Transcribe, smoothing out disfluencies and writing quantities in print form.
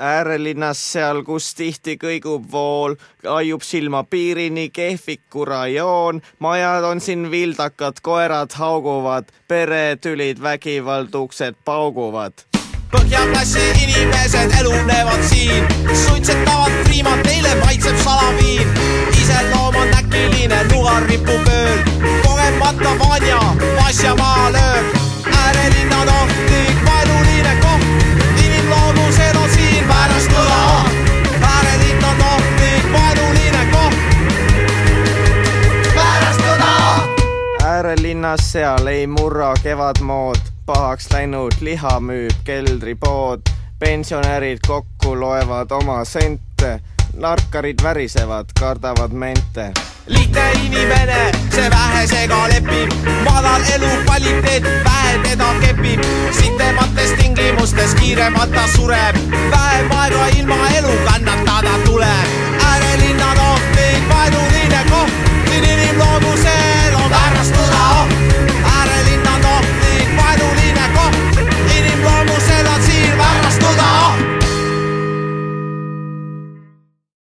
Äärelinnas seal, kus tihti kõigub vool, aiub silma piirini Kehviku rajoon. Majad on siin vildakad, koerad hauguvad, peretülid, vägivald, uksed pauguvad. Põhjaklassi inimesed elunevad siin, suitsetavad priimad, neile maitseb salaviin. Iseloom on äkiline, nugar ripub ööl, kogemata vanja, vasja maa lööb. Äärelinna tohtlik, vaenuline koht, inimloodused on siin väärastuda. Äärelinna tohtlik, vaenuline koht, väärastuda. Äärelinnas seal ei murra kevadmood, pahaks läinud liha müüb keldripood. Pensionärid kokku loevad oma sente, narkarid värisevad, kardavad mente. Lihtne inimene, see vähesega lepib, madal elu kvaliteet, vähe teda kepib. Sitemates tingimustes kiiremata sureb,